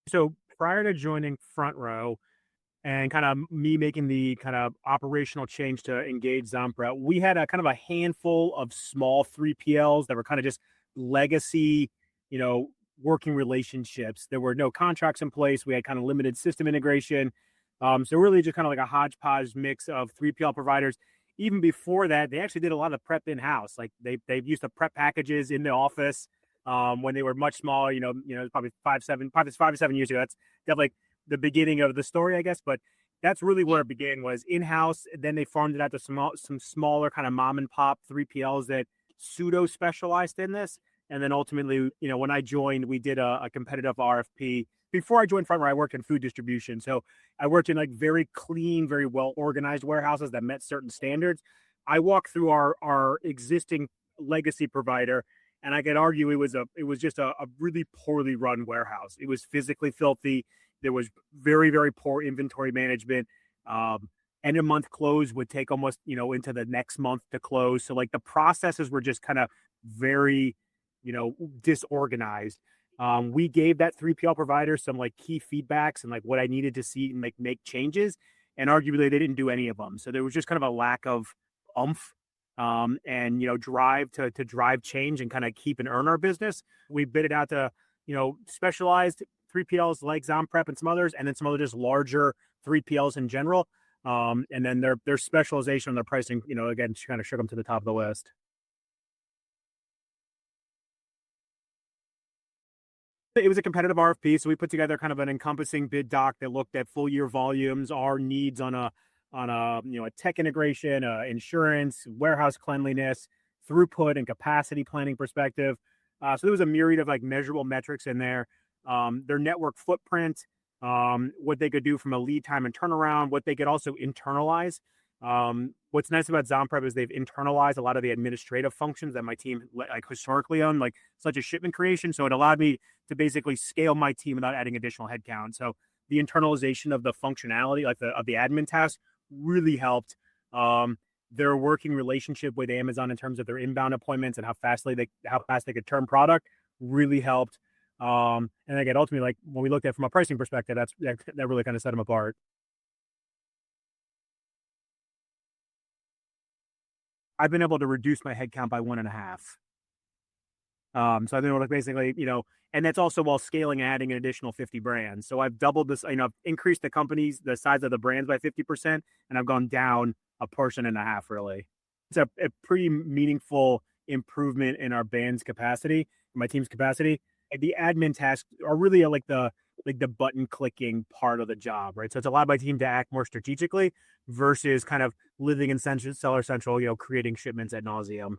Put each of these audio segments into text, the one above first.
So prior to joining Front Row and kind of me making the kind of operational change to engage ZonPrep, we had a kind of a handful of small 3PLs that were kind of just legacy, you know, working relationships. There were no contracts in place. We had kind of limited system integration. So really just kind of like a hodgepodge mix of 3PL providers. Even before that, they actually did a lot of prep in-house. Like they used to prep packages in the office when they were much smaller, probably 5 to 7 years ago. That's definitely the beginning of the story, I guess. But that's really where it began, was in-house. Then they farmed it out to some smaller kind of mom and pop 3PLs that pseudo specialized in this. And then ultimately, when I joined, we did a competitive RFP. Before I joined Frontware, I worked in food distribution. So I worked in like very clean, very well organized warehouses that met certain standards. I walked through our existing legacy provider, and I could argue it was just a really poorly run warehouse. It was physically filthy. There was very, very poor inventory management. End of month close would take almost, into the next month to close. So like the processes were just kind of very, disorganized. We gave that 3PL provider some like key feedbacks and like what I needed to see and make changes. And arguably they didn't do any of them. So there was just kind of a lack of oomph and drive to drive change and kind of keep and earn our business. We bid it out to specialized 3PLs like ZonPrep and some others, and then some other just larger 3PLs in general. And then their specialization on their pricing, again, kind of shook them to the top of the list. It was a competitive RFP, so we put together kind of an encompassing bid doc that looked at full year volumes, our needs on a a tech integration, insurance, warehouse cleanliness, throughput, and capacity planning perspective. So there was a myriad of like measurable metrics in there. Their network footprint, what they could do from a lead time and turnaround, what they could also internalize. What's nice about ZonPrep is they've internalized a lot of the administrative functions that my team like historically owned, like such as shipment creation. So it allowed me to basically scale my team without adding additional headcount. So the internalization of the functionality, like of the admin tasks, really helped. Their working relationship with Amazon in terms of their inbound appointments and how fast they could turn product really helped. And again, ultimately, like when we looked at it from a pricing perspective, that really kind of set them apart. I've been able to reduce my headcount by 1.5. So I've been able to basically, and that's also while scaling and adding an additional 50 brands. So I've doubled this, I've increased the size of the brands by 50%, and I've gone down a portion and a half, really. It's a pretty meaningful improvement in our band's capacity, my team's capacity. The admin tasks are really like the button clicking part of the job, right? So it's allowed my team to act more strategically versus kind of living in Seller Central, creating shipments ad nauseum.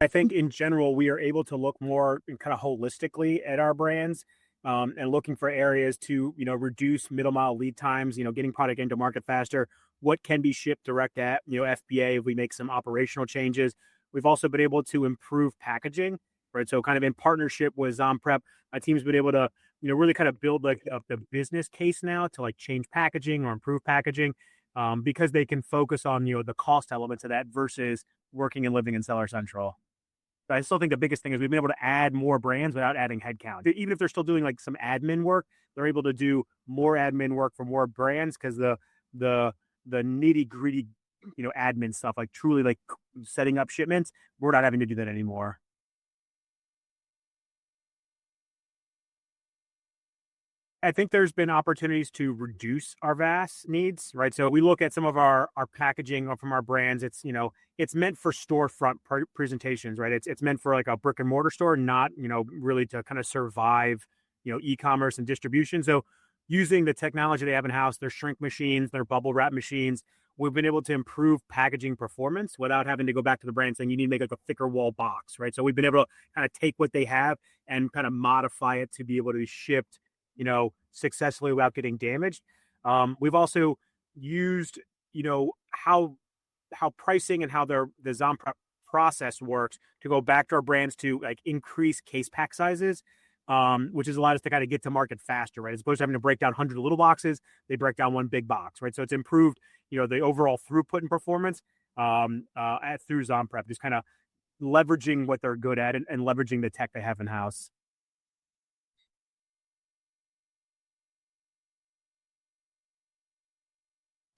I think in general, we are able to look more kind of holistically at our brands and looking for areas to, reduce middle mile lead times, getting product into market faster. What can be shipped direct at, FBA if we make some operational changes. We've also been able to improve packaging, right? So kind of in partnership with ZonPrep, my team's been able to, really kind of build like the business case now to like change packaging or improve packaging because they can focus on, the cost elements of that versus working and living in Seller Central. I still think the biggest thing is we've been able to add more brands without adding headcount. Even if they're still doing like some admin work, they're able to do more admin work for more brands because the nitty gritty, admin stuff, like truly like setting up shipments, we're not having to do that anymore. I think there's been opportunities to reduce our VAS needs, right? So we look at some of our packaging from our brands. It's it's meant for storefront presentations, right? It's meant for like a brick and mortar store, not really to kind of survive e-commerce and distribution. So using the technology they have in house, their shrink machines, their bubble wrap machines, we've been able to improve packaging performance without having to go back to the brand saying you need to make like a thicker wall box, right? So we've been able to kind of take what they have and kind of modify it to be able to be shipped successfully without getting damaged. We've also used, how pricing and how the ZonPrep process works to go back to our brands to like increase case pack sizes, which has allowed us to kind of get to market faster, right? As opposed to having to break down 100 little boxes, they break down one big box, right? So it's improved, the overall through performance through ZonPrep. Just kind of leveraging what they're good at and leveraging the tech they have in house.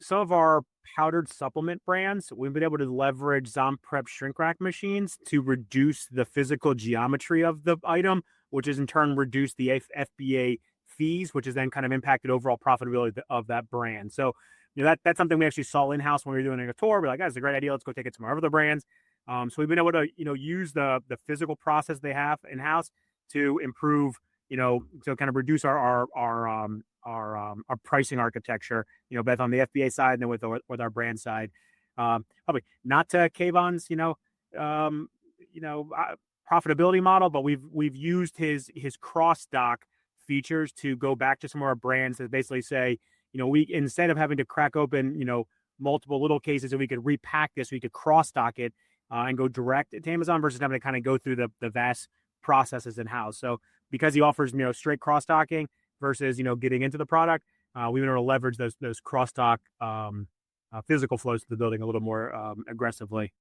Some of our powdered supplement brands, we've been able to leverage ZonPrep shrink rack machines to reduce the physical geometry of the item, which is in turn reduce the FBA fees, which is then kind of impacted overall profitability of that brand. So, that's something we actually saw in house when we were doing a tour. We're like, that's a great idea. Let's go take it to our other brands. So we've been able to, use the physical process they have in house to improve, to kind of reduce our pricing architecture, both on the FBA side and then with our brand side. Probably not to Kayvon's, um, profitability model, but we've used his cross dock features to go back to some of our brands that basically say, we instead of having to crack open, multiple little cases, that we could repack this, we could cross dock it and go direct to Amazon versus having to kind of go through the vast processes in house. So because he offers, straight cross docking versus, getting into the product, we've been able to leverage those cross dock physical flows to the building a little more aggressively.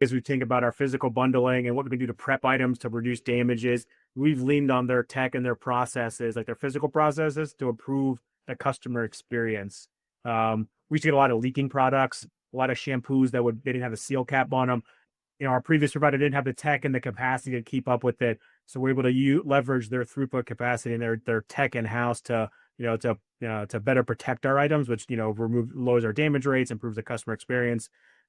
As we think about our physical bundling and what we can do to prep items to reduce damages, we've leaned on their tech and their processes, like their physical processes, to improve the customer experience. We used to get a lot of leaking products, a lot of shampoos they didn't have a seal cap on them. Our previous provider didn't have the tech and the capacity to keep up with it, so we're able to leverage their throughput capacity and their tech in house to to better protect our items, which lowers our damage rates, improves the customer experience,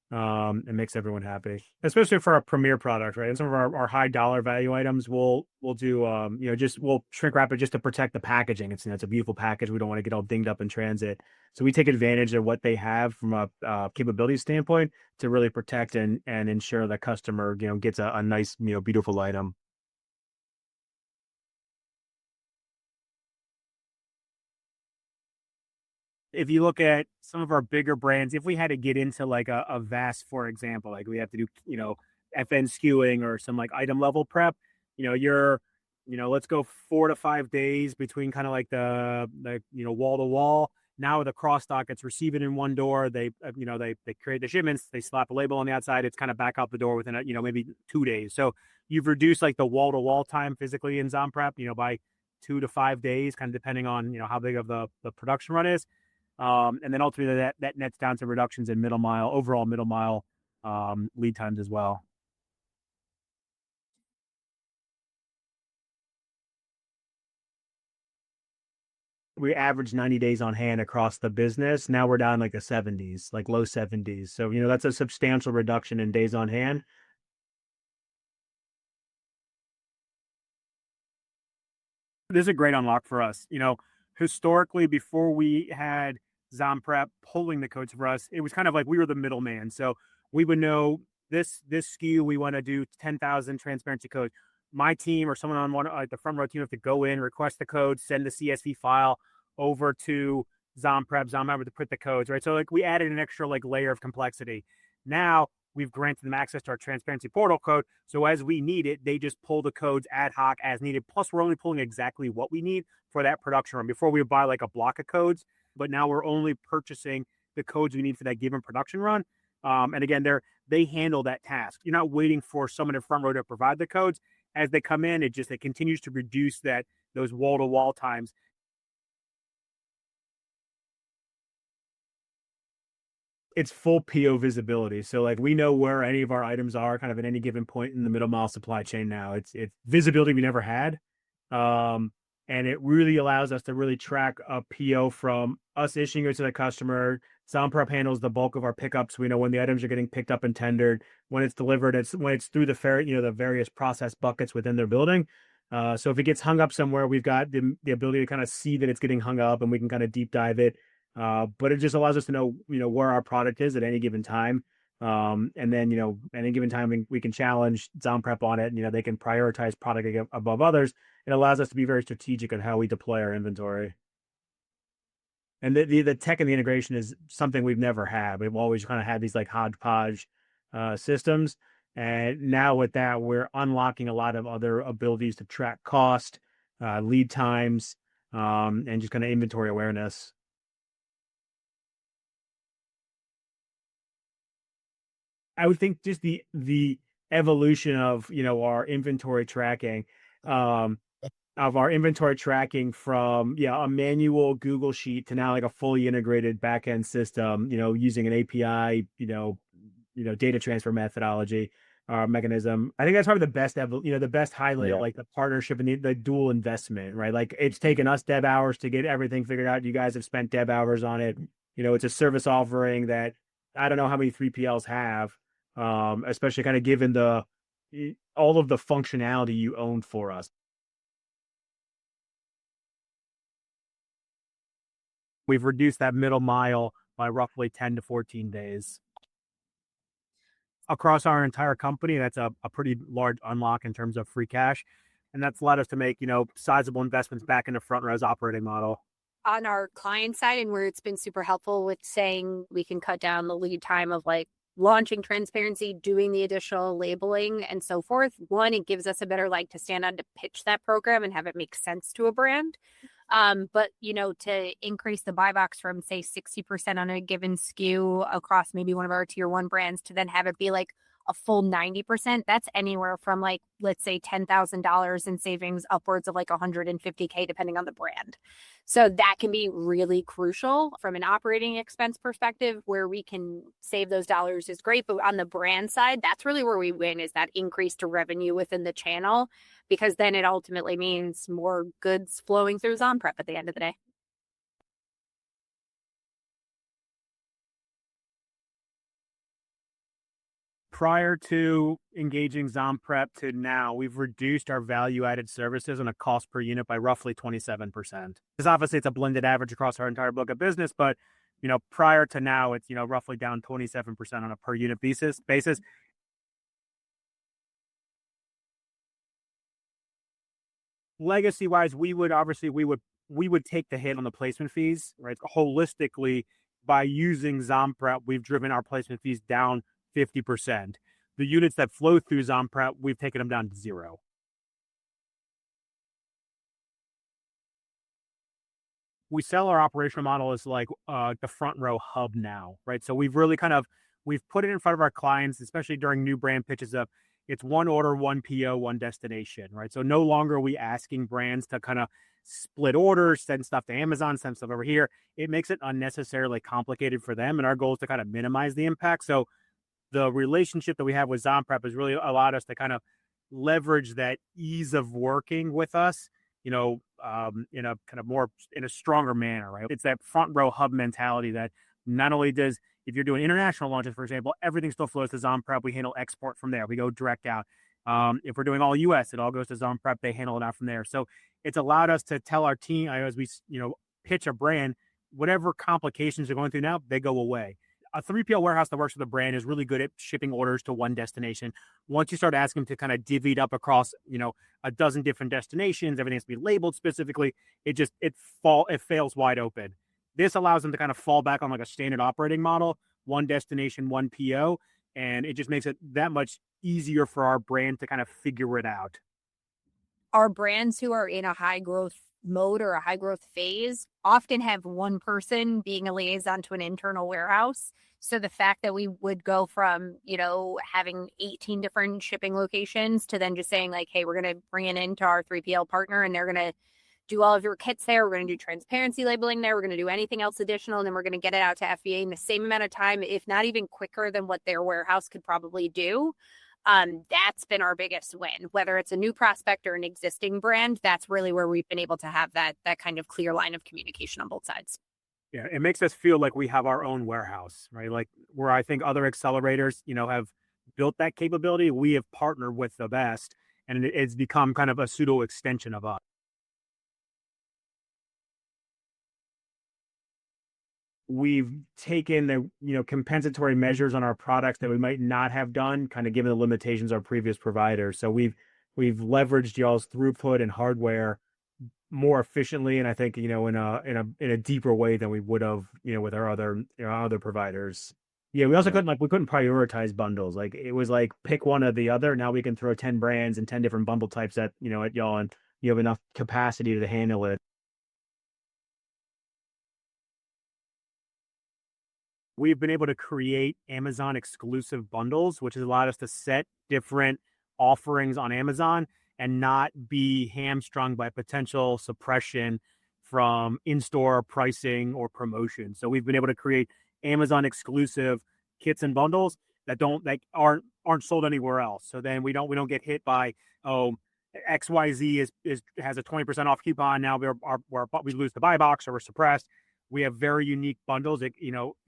and makes everyone happy. Especially for our premier product, right? And some of our high dollar value items, we'll do we'll shrink wrap it just to protect the packaging. It's a beautiful package. We don't want to get all dinged up in transit, so we take advantage of what they have from a capability standpoint to really protect and ensure the customer gets a nice beautiful item. If you look at some of our bigger brands, if we had to get into like a vast, for example, like we have to do, FN skewing or some like item level prep, you're, let's go 4 to 5 days between kind of like the wall to wall. Now with a cross dock, it's receive it in one door. They create the shipments, they slap a label on the outside. It's kind of back out the door within maybe 2 days. So you've reduced like the wall to wall time physically in ZonPrep, by 2 to 5 days, kind of depending on, how big of the production run is. And then ultimately that nets down to reductions in overall middle mile lead times as well. We average 90 days on hand across the business. Now we're down like the 70s, like low 70s. So, that's a substantial reduction in days on hand. This is a great unlock for us. Historically, before we had ZonPrep pulling the codes for us, it was kind of like we were the middleman. So we would know this SKU, we want to do 10,000 transparency codes. My team or someone on the front row team have to go in, request the code, send the CSV file over to ZonPrep to put the codes, right? So like we added an extra like layer of complexity. Now we've granted them access to our transparency portal code. So as we need it, they just pull the codes ad hoc as needed. Plus, we're only pulling exactly what we need for that production run. Before we would buy like a block of codes, but now we're only purchasing the codes we need for that given production run. And again, they handle that task. You're not waiting for someone in front row to provide the codes. As they come in, it continues to reduce those wall to wall times. It's full PO visibility. So like we know where any of our items are kind of at any given point in the middle mile supply chain now. It's visibility we never had. And it really allows us to really track a PO from us issuing it to the customer. ZonPrep handles the bulk of our pickups. We know when the items are getting picked up and tendered, when it's delivered, when it's through the various process buckets within their building. So if it gets hung up somewhere, we've got the ability to kind of see that it's getting hung up, and we can kind of deep dive it. But it just allows us to know, where our product is at any given time. And then, at any given time, we can challenge ZonPrep on it. And, they can prioritize product above others. It allows us to be very strategic on how we deploy our inventory. And the tech and the integration is something we've never had. We've always kind of had these like hodgepodge systems. And now with that, we're unlocking a lot of other abilities to track cost, lead times, and just kind of inventory awareness. I would think just the evolution of, our inventory tracking, um, from a manual Google sheet to now like a fully integrated backend system, using an API, data transfer methodology mechanism. I think that's probably the best the best highlight of like the partnership and the dual investment, right? Like it's taken us dev hours to get everything figured out. You guys have spent dev hours on it. It's a service offering that I don't know how many 3PLs have, especially kind of given the all of the functionality you owned for us. We've reduced that middle mile by roughly 10 to 14 days across our entire company. That's a pretty large unlock in terms of free cash. And that's allowed us to make, sizable investments back into Front Row's operating model. On our client side, and where it's been super helpful with saying we can cut down the lead time of like launching transparency, doing the additional labeling and so forth. One, it gives us a better leg to stand on to pitch that program and have it make sense to a brand. But to increase the buy box from say 60% on a given SKU across maybe one of our tier 1 brands to then have it be like a full 90%, that's anywhere from like, let's say $10,000 in savings upwards of like 150K depending on the brand. So that can be really crucial from an operating expense perspective. Where we can save those dollars is great, but on the brand side, that's really where we win, is that increase to revenue within the channel, because then it ultimately means more goods flowing through ZonPrep at the end of the day. Prior to engaging ZonPrep to now, we've reduced our value-added services on a cost per unit by roughly 27%. Because obviously it's a blended average across our entire book of business, but prior to now, it's roughly down 27% on a per unit basis. Legacy wise, we would take the hit on the placement fees, right? Holistically, by using ZonPrep, we've driven our placement fees down 50%. The units that flow through ZonPrep, we've taken them down to 0. We sell our operational model as like the Front Row hub now, right? So we've really we've put it in front of our clients, especially during new brand pitches, of it's one order, one PO, one destination, right? So no longer are we asking brands to kind of split orders, send stuff to Amazon, send stuff over here. It makes it unnecessarily complicated for them. And our goal is to kind of minimize the impact. So the relationship that we have with ZonPrep has really allowed us to kind of leverage that ease of working with us, in a kind of more, in a stronger manner, right? It's that Front Row hub mentality that not only does, if you're doing international launches, for example, everything still flows to ZonPrep. We handle export from there. We go direct out. If we're doing all US, it all goes to ZonPrep. They handle it out from there. So it's allowed us to tell our team, as we, pitch a brand, whatever complications they're going through now, they go away. A 3PL warehouse that works with a brand is really good at shipping orders to one destination. Once you start asking them to kind of divvy it up across, a dozen different destinations, everything has to be labeled specifically, it fails wide open. This allows them to kind of fall back on like a standard operating model, one destination, one PO, and it just makes it that much easier for our brand to kind of figure it out. Our brands who are in a high growth mode or a high growth phase often have one person being a liaison to an internal warehouse. So the fact that we would go from, having 18 different shipping locations to then just saying like, hey, we're going to bring it into our 3PL partner and they're going to do all of your kits there. We're going to do transparency labeling there. We're going to do anything else additional. And then we're going to get it out to FBA in the same amount of time, if not even quicker than what their warehouse could probably do. That's been our biggest win. Whether it's a new prospect or an existing brand, that's really where we've been able to have that kind of clear line of communication on both sides. Yeah, it makes us feel like we have our own warehouse, right? Like where I think other accelerators, have built that capability, we have partnered with the best, and it's become kind of a pseudo extension of us. We've taken the compensatory measures on our products that we might not have done, kind of given the limitations of our previous providers. So we've leveraged y'all's throughput and hardware more efficiently, and I think in a deeper way than we would have with our other providers. Yeah, we also couldn't prioritize bundles. Like it was like pick one or the other. Now we can throw 10 brands and 10 different bundle types at y'all, and you have enough capacity to handle it. we've been able to create Amazon exclusive bundles, which has allowed us to set different offerings on Amazon and not be hamstrung by potential suppression from in-store pricing or promotion. So we've been able to create Amazon exclusive kits and bundles that don't like aren't sold anywhere else. So then we don't get hit by, oh, XYZ has a 20% off coupon. Now we lose the buy box or we're suppressed. We have very unique bundles,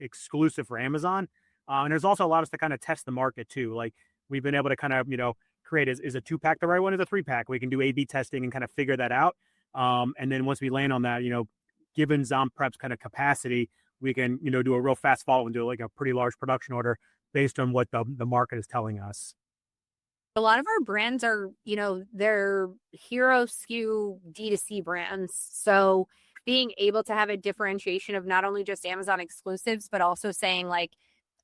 exclusive for Amazon. And there's also allowed us to kind of test the market too. Like we've been able to kind of, create is a 2-pack the right one? Is a 3-pack? We can do A/B testing and kind of figure that out. And then once we land on that, given ZonPrep's kind of capacity, we can, do a real fast follow and do like a pretty large production order based on what the market is telling us. A lot of our brands are, they're hero SKU D2C brands. So being able to have a differentiation of not only just Amazon exclusives, but also saying like,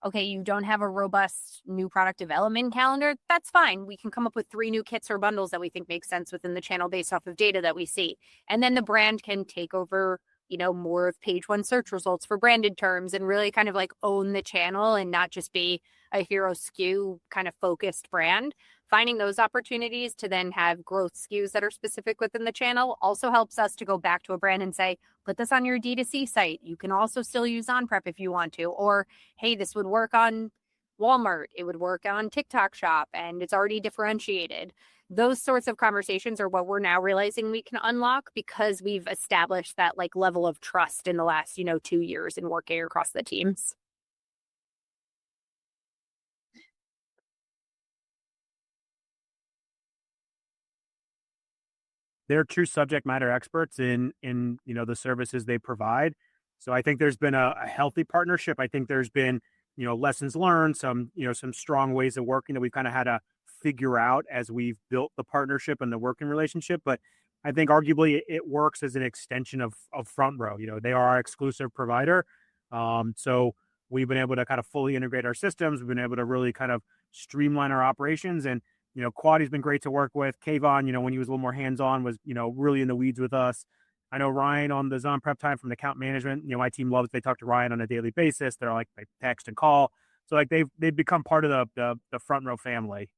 okay, you don't have a robust new product development calendar, that's fine. We can come up with 3 new kits or bundles that we think make sense within the channel based off of data that we see. And then the brand can take over, more of page 1 search results for branded terms and really kind of like own the channel and not just be a hero SKU kind of focused brand. Finding those opportunities to then have growth SKUs that are specific within the channel also helps us to go back to a brand and say, put this on your D2C site. You can also still use ZonPrep if you want to. Or, hey, this would work on Walmart. It would work on TikTok Shop, and it's already differentiated. Those sorts of conversations are what we're now realizing we can unlock because we've established that like level of trust in the last, 2 years in working across the teams. They're true subject matter experts in the services they provide. So I think there's been a healthy partnership. I think there's been lessons learned, some strong ways of working that we've kind of had to figure out as we've built the partnership and the working relationship. But I think arguably it works as an extension of Front Row. They are our exclusive provider. So we've been able to kind of fully integrate our systems. We've been able to really kind of streamline our operations. And Quadi's been great to work with. Kayvon, when he was a little more hands-on, was, really in the weeds with us. I know Ryan on the ZonPrep time from the account management. My team loves, they talk to Ryan on a daily basis. They're like, they text and call. So like they've become part of the Front Row family.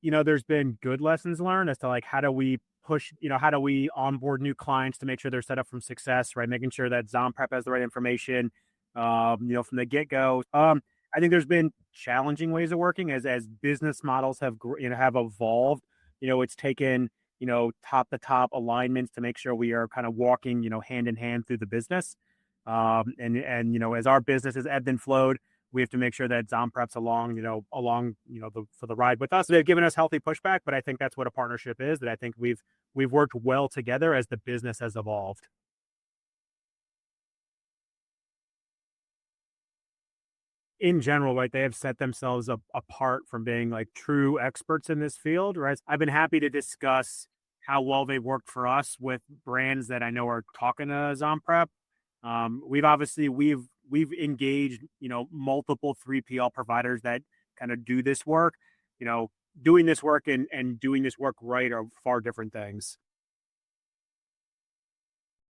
There's been good lessons learned as to like how do we push, how do we onboard new clients to make sure they're set up from success, right? Making sure that ZonPrep has the right information, from the get-go. I think there's been challenging ways of working as business models have evolved. It's taken, top to top alignments to make sure we are kind of walking, hand in hand through the business. And as our business has ebbed and flowed, we have to make sure that ZonPrep's for the ride with us. They've given us healthy pushback, but I think that's what a partnership is, that I think we've worked well together as the business has evolved. In general, right, they have set themselves apart from being like true experts in this field, right? I've been happy to discuss how well they worked for us with brands that I know are talking to ZonPrep. We've engaged, multiple 3PL providers that kind of do this work. Doing this work and doing this work right are far different things.